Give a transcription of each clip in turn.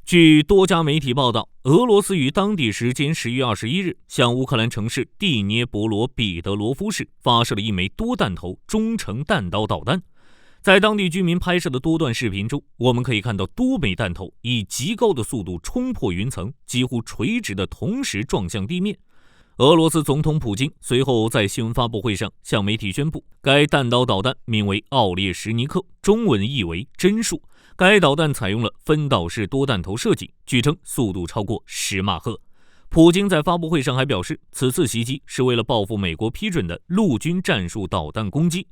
据多家媒体报道，俄罗斯于当地时间10月21日向乌克兰城市蒂涅博罗彼得罗夫市发射了一枚多弹头中程弹道导弹。在当地居民拍摄的多段视频中，我们可以看到多枚弹头以极高的速度冲破云层，几乎垂直的同时撞向地面。俄罗斯总统普京随后在新闻发布会上向媒体宣布，该弹道导弹名为奥列什尼克，中文译为真树。该导弹采用了分导式多弹头设计，据称速度超过10马赫。普京在发布会上还表示，此次袭击是为了报复美国批准的陆军战术导弹攻击。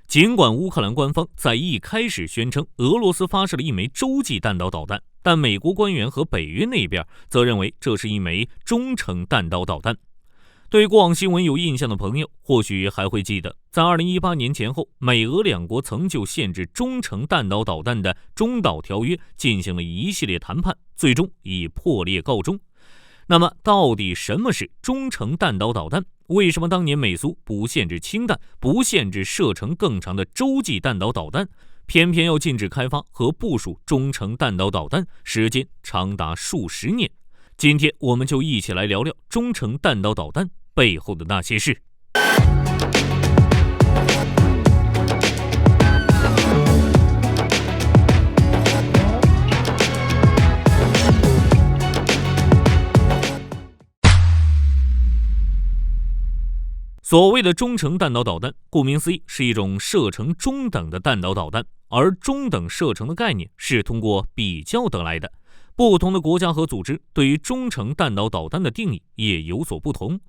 尽管乌克兰官方在一开始宣称俄罗斯发射了一枚洲际弹道导弹，但美国官员和北约那边则认为这是一枚中程弹道导弹。对过往新闻有印象的朋友，或许还会记得，在2018年前后，美俄两国曾就限制中程弹道导弹的中导条约进行了一系列谈判，最终以破裂告终。那么，到底什么是中程弹道导弹？为什么当年美苏不限制氢弹，不限制射程更长的洲际弹道导弹，偏偏要禁止开发和部署中程弹道导弹，时间长达数十年？今天我们就一起来聊聊中程弹道导弹背后的那些事。所谓的中程弹道导弹，顾名思义是一种射程中等的弹道导弹，而中等射程的概念是通过比较得来的。不同的国家和组织对于中程弹道导弹的定义也有所不同。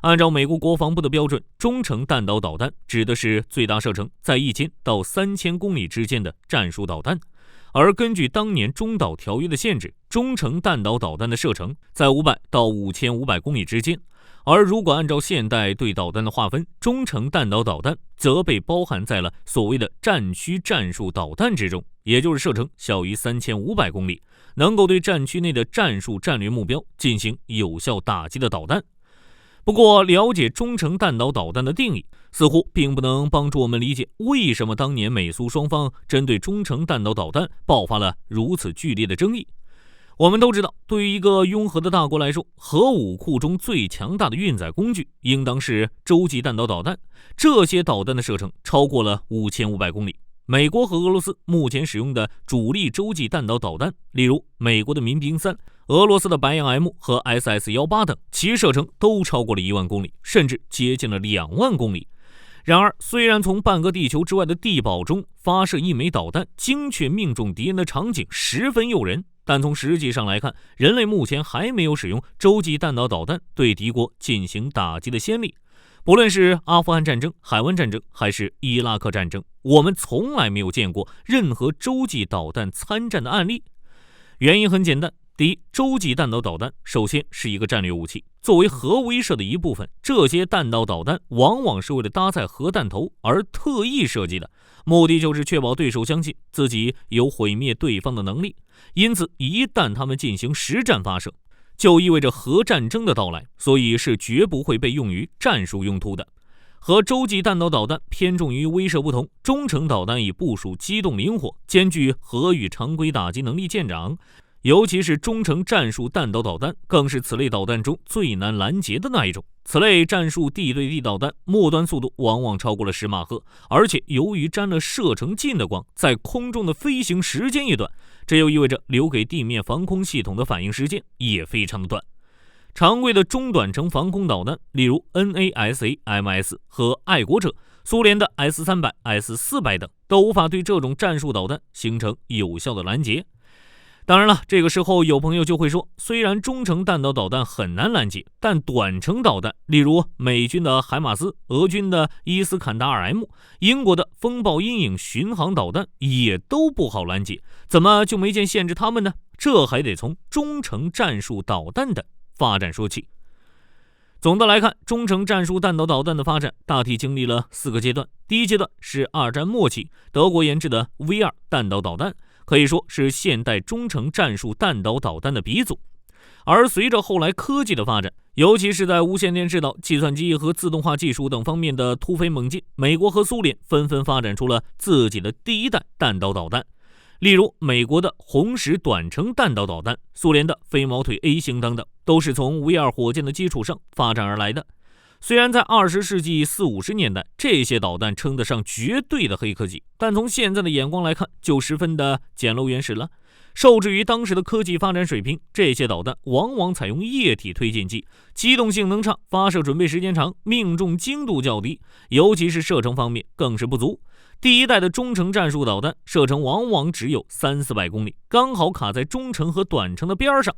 按照美国国防部的标准，中程弹道导弹指的是最大射程在1000到3000公里之间的战术导弹，而根据当年中导条约的限制，中程弹道导弹的射程在500到5500公里之间。而如果按照现代对导弹的划分，中程弹道导弹则被包含在了所谓的战区战术导弹之中，也就是射程小于3500公里，能够对战区内的战术战略目标进行有效打击的导弹。不过，了解中程弹道导弹的定义，似乎并不能帮助我们理解为什么当年美苏双方针对中程弹道导弹爆发了如此剧烈的争议。我们都知道，对于一个拥核的大国来说，核武库中最强大的运载工具应当是洲际弹道导弹，这些导弹的射程超过了5500公里。美国和俄罗斯目前使用的主力洲际弹道导弹，例如美国的民兵3、俄罗斯的白杨 M 和 SS-18 等，其射程都超过了1万公里，甚至接近了2万公里。然而，虽然从半个地球之外的地堡中发射一枚导弹，精确命中敌人的场景十分诱人，但从实际上来看，人类目前还没有使用洲际弹道导弹对敌国进行打击的先例。不论是阿富汗战争、海湾战争还是伊拉克战争，我们从来没有见过任何洲际导弹参战的案例。原因很简单，第一，洲际弹道导弹首先是一个战略武器，作为核威慑的一部分，这些弹道导弹往往是为了搭载核弹头而特意设计的，目的就是确保对手相信自己有毁灭对方的能力。因此，一旦他们进行实战发射，就意味着核战争的到来，所以是绝不会被用于战术用途的。和洲际弹道导弹偏重于威慑不同，中程导弹以部署机动灵活，兼具核与常规打击能力见长。尤其是中程战术弹道导弹，更是此类导弹中最难拦截的那一种。此类战术地对地导弹末端速度往往超过了10马赫，而且由于沾了射程近的光，在空中的飞行时间也短，这又意味着留给地面防空系统的反应时间也非常的短。常规的中短程防空导弹，例如 NASAMS 和爱国者、苏联的 S-300、S-400 等，都无法对这种战术导弹形成有效的拦截。当然了，这个时候有朋友就会说，虽然中程弹道导弹很难拦截，但短程导弹，例如美军的海马斯、俄军的伊斯坎达尔 M、英国的风暴阴影巡航导弹也都不好拦截，怎么就没见限制他们呢？这还得从中程战术导弹的发展说起。总的来看，中程战术弹道导弹的发展大体经历了4个阶段。第一阶段是二战末期德国研制的 V2 弹道导弹，可以说是现代中程战术弹道导弹的鼻祖。而随着后来科技的发展，尤其是在无线电制导、计算机和自动化技术等方面的突飞猛进，美国和苏联纷纷发展出了自己的第一代弹道导弹。例如美国的红石短程弹道导弹、苏联的飞毛腿 A 型等等，都是从 V2 火箭的基础上发展而来的。虽然在20世纪40、50年代，这些导弹称得上绝对的黑科技，但从现在的眼光来看，就十分的简陋原始了。受制于当时的科技发展水平，这些导弹往往采用液体推进剂，机动性能差，发射准备时间长，命中精度较低，尤其是射程方面更是不足。第一代的中程战术导弹射程往往只有300-400公里，刚好卡在中程和短程的边上。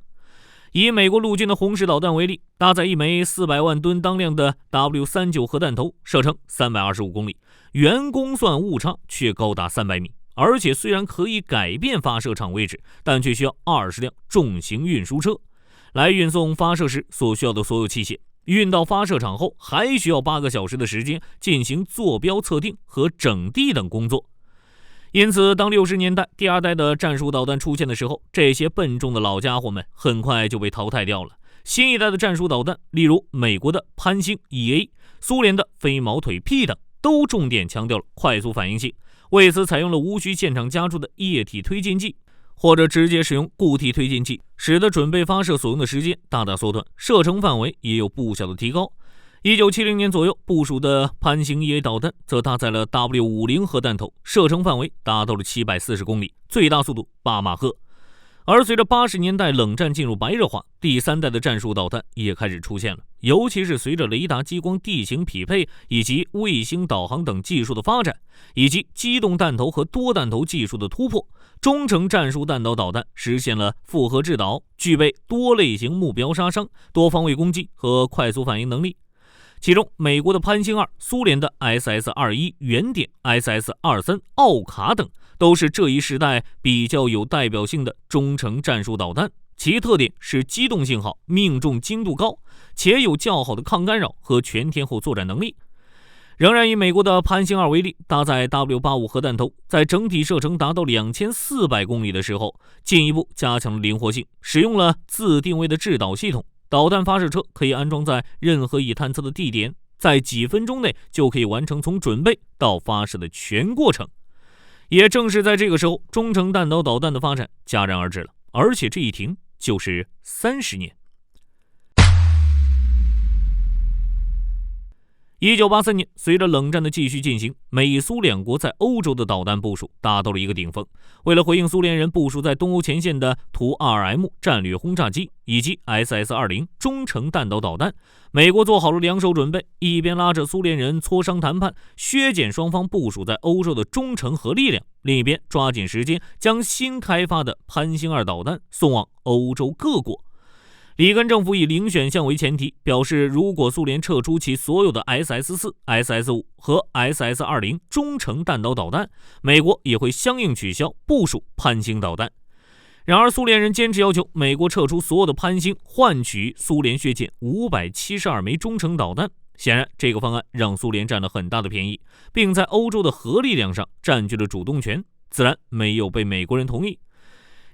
以美国陆军的红石导弹为例，搭载一枚400万吨当量的 W39 核弹头，射程325公里，原公算误差却高达300米。而且虽然可以改变发射场位置，但却需要20辆重型运输车来运送发射时所需要的所有器械。运到发射场后，还需要8个小时的时间进行坐标测定和整地等工作。因此，当60年代第二代的战术导弹出现的时候，这些笨重的老家伙们很快就被淘汰掉了。新一代的战术导弹，例如美国的潘兴 EA、苏联的飞毛腿 P 等，都重点强调了快速反应性，为此采用了无需现场加注的液体推进剂，或者直接使用固体推进剂，使得准备发射所用的时间大大缩短，射程范围也有不小的提高。1970年左右部署的潘兴 EA 导弹则搭载了 W50 核弹头，射程范围达到了740公里，最大速度8马赫。而随着80年代冷战进入白热化，第三代的战术导弹也开始出现了，尤其是随着雷达激光地形匹配以及卫星导航等技术的发展，以及机动弹头和多弹头技术的突破，中程战术弹道导弹实现了复合制导，具备多类型目标杀伤、多方位攻击和快速反应能力。其中，美国的潘兴2、苏联的 SS-21 原点、SS-23 奥卡等，都是这一时代比较有代表性的中程战术导弹。其特点是机动性好、命中精度高，且有较好的抗干扰和全天候作战能力。仍然以美国的潘兴2为例，搭载 W85 核弹头，在整体射程达到2400公里的时候，进一步加强了灵活性，使用了自定位的制导系统。导弹发射车可以安装在任何已探测的地点，在几分钟内就可以完成从准备到发射的全过程。也正是在这个时候，中程弹道导弹的发展戛然而止了，而且这一停就是30年。1983年，随着冷战的继续进行，美苏两国在欧洲的导弹部署达到了一个顶峰。为了回应苏联人部署在东欧前线的图 2M 战略轰炸机以及 SS-20 中程弹道导弹，美国做好了两手准备，一边拉着苏联人磋商谈判，削减双方部署在欧洲的中程核力量，另一边抓紧时间将新开发的潘兴2导弹送往欧洲各国。里根政府以零选项为前提，表示如果苏联撤出其所有的 SS-4、SS-5 和 SS-20 中程弹道导弹，美国也会相应取消部署潘兴导弹。然而苏联人坚持要求美国撤出所有的潘兴，换取苏联削减572枚中程导弹。显然这个方案让苏联占了很大的便宜，并在欧洲的核力量上占据了主动权，自然没有被美国人同意。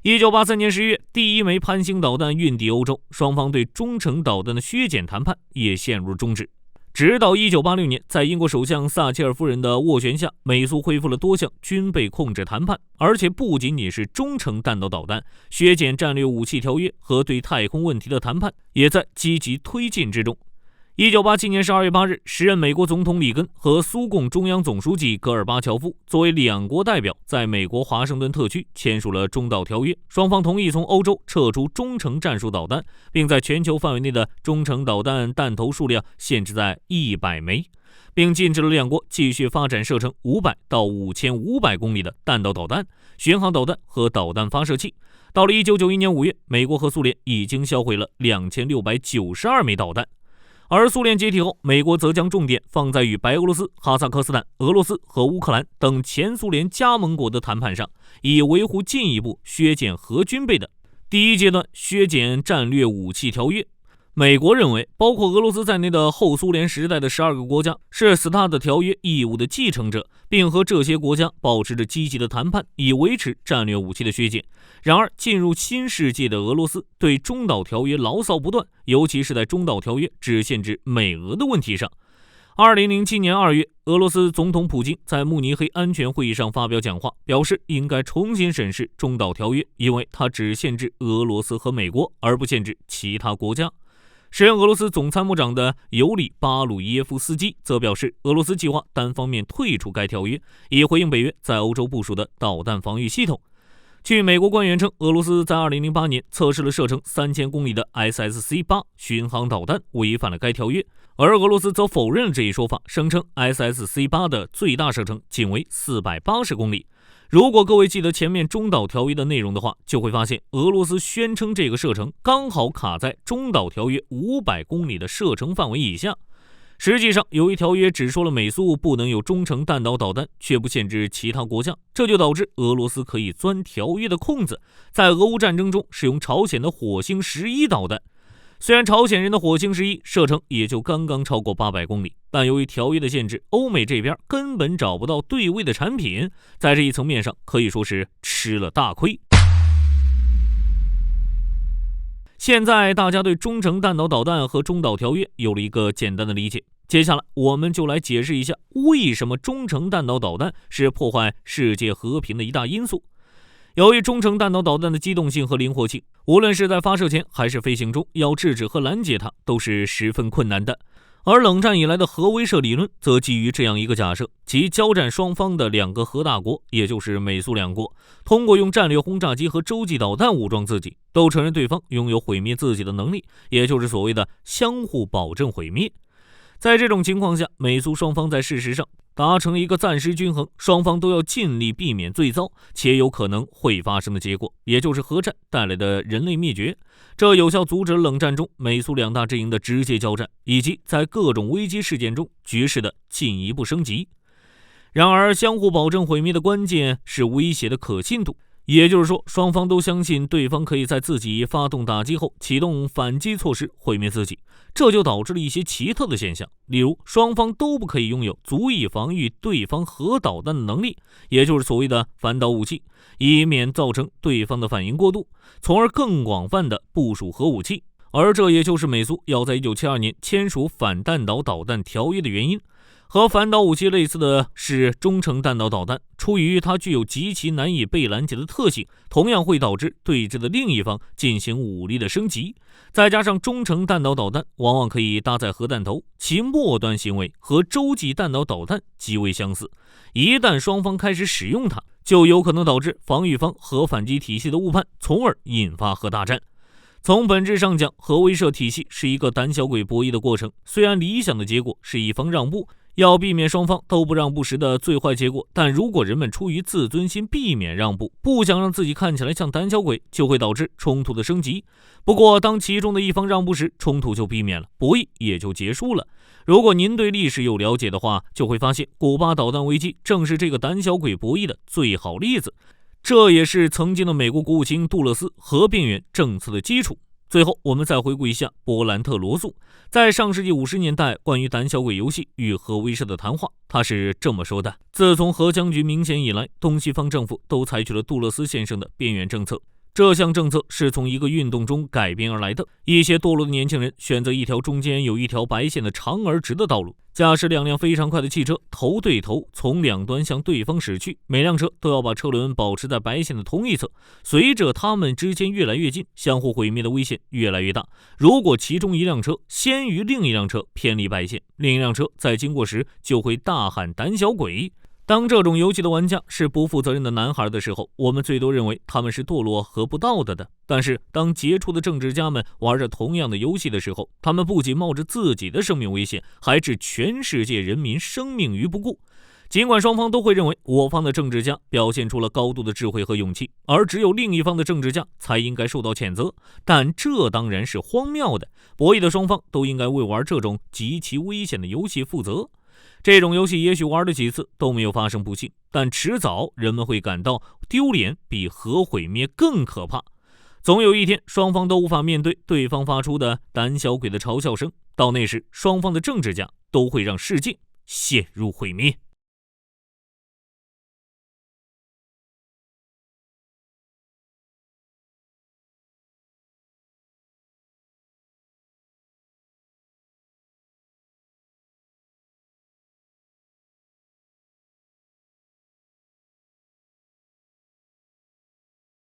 1983年10月，第一枚潘兴导弹运抵欧洲，双方对中程导弹的削减谈判也陷入了终止。直到1986年，在英国首相撒切尔夫人的斡旋下，美苏恢复了多项军备控制谈判，而且不仅仅是中程弹道导弹，削减战略武器条约和对太空问题的谈判也在积极推进之中。1987年12月8日，时任美国总统里根和苏共中央总书记戈尔巴乔夫作为两国代表，在美国华盛顿特区签署了中导条约，双方同意从欧洲撤出中程战术导弹，并在全球范围内的中程导弹弹头数量限制在100枚，并禁止了两国继续发展射程500到5500公里的弹道导弹、巡航导弹和导弹发射器。到了1991年5月，美国和苏联已经销毁了2692枚导弹。而苏联解体后，美国则将重点放在与白俄罗斯、哈萨克斯坦、俄罗斯和乌克兰等前苏联加盟国的谈判上，以维护进一步削减核军备的第一阶段削减战略武器条约。美国认为，包括俄罗斯在内的后苏联时代的12个国家是斯大的条约义务的继承者，并和这些国家保持着积极的谈判，以维持战略武器的削减。然而，进入新世界的俄罗斯对中导条约牢骚不断，尤其是在中导条约只限制美俄的问题上。2007年2月，俄罗斯总统普京在慕尼黑安全会议上发表讲话，表示应该重新审视中导条约，因为它只限制俄罗斯和美国，而不限制其他国家。时任俄罗斯总参谋长的尤里·巴鲁耶夫斯基则表示，俄罗斯计划单方面退出该条约，以回应北约在欧洲部署的导弹防御系统。据美国官员称，俄罗斯在2008年测试了射程3000公里的 SSC-8 巡航导弹，违反了该条约。而俄罗斯则否认了这一说法，声称 SSC-8 的最大射程仅为480公里。如果各位记得前面中导条约的内容的话，就会发现俄罗斯宣称这个射程刚好卡在中导条约500公里的射程范围以下。实际上，由于条约只说了美苏不能有中程弹道导弹，却不限制其他国家，这就导致俄罗斯可以钻条约的空子，在俄乌战争中使用朝鲜的火星11导弹。虽然朝鲜人的火星11射程也就刚刚超过800公里，但由于条约的限制，欧美这边根本找不到对位的产品，在这一层面上可以说是吃了大亏。现在大家对中程弹道导弹和中导条约有了一个简单的理解，接下来我们就来解释一下为什么中程弹道导弹是破坏世界和平的一大因素。由于中程弹道导弹的机动性和灵活性，无论是在发射前还是飞行中，要制止和拦截它都是十分困难的。而冷战以来的核威慑理论则基于这样一个假设，即交战双方的两个核大国，也就是美苏两国，通过用战略轰炸机和洲际导弹武装自己，都承认对方拥有毁灭自己的能力，也就是所谓的相互保证毁灭。在这种情况下，美苏双方在事实上达成了一个暂时均衡，双方都要尽力避免最糟且有可能会发生的结果，也就是核战带来的人类灭绝。这有效阻止了冷战中美苏两大阵营的直接交战，以及在各种危机事件中局势的进一步升级。然而，相互保证毁灭的关键是威胁的可信度。也就是说，双方都相信对方可以在自己发动打击后启动反击措施毁灭自己，这就导致了一些奇特的现象，例如双方都不可以拥有足以防御对方核导弹的能力，也就是所谓的反导武器，以免造成对方的反应过度，从而更广泛的部署核武器。而这也就是美苏要在1972年签署反弹道导弹条约的原因。和反导武器类似的是中程弹道导弹，出于它具有极其难以被拦截的特性，同样会导致对峙的另一方进行武力的升级。再加上中程弹道导弹往往可以搭载核弹头，其末端行为和洲际弹道导弹极为相似。一旦双方开始使用它，就有可能导致防御方核反击体系的误判，从而引发核大战。从本质上讲，核威慑体系是一个胆小鬼博弈的过程，虽然理想的结果是一方让步，要避免双方都不让步时的最坏结果，但如果人们出于自尊心避免让步，不想让自己看起来像胆小鬼，就会导致冲突的升级。不过当其中的一方让步时，冲突就避免了，博弈也就结束了。如果您对历史有了解的话，就会发现古巴导弹危机正是这个胆小鬼博弈的最好例子，这也是曾经的美国国务卿杜勒斯核边缘政策的基础。最后，我们再回顾一下波兰特罗素在上世纪50年代关于胆小鬼游戏与核威慑的谈话，他是这么说的：自从核僵局明显以来，东西方政府都采取了杜勒斯先生的边缘政策。这项政策是从一个运动中改编而来的，一些堕落的年轻人选择一条中间有一条白线的长而直的道路，驾驶两辆非常快的汽车头对头从两端向对方驶去，每辆车都要把车轮保持在白线的同一侧。随着他们之间越来越近，相互毁灭的危险越来越大。如果其中一辆车先于另一辆车偏离白线，另一辆车在经过时就会大喊胆小鬼。当这种游戏的玩家是不负责任的男孩的时候，我们最多认为他们是堕落和不道德的。但是当杰出的政治家们玩着同样的游戏的时候，他们不仅冒着自己的生命危险，还置全世界人民生命于不顾。尽管双方都会认为我方的政治家表现出了高度的智慧和勇气，而只有另一方的政治家才应该受到谴责，但这当然是荒谬的。博弈的双方都应该为玩这种极其危险的游戏负责。这种游戏也许玩了几次都没有发生不幸，但迟早人们会感到丢脸比核毁灭更可怕。总有一天，双方都无法面对对方发出的胆小鬼的嘲笑声，到那时，双方的政治家都会让世界陷入毁灭。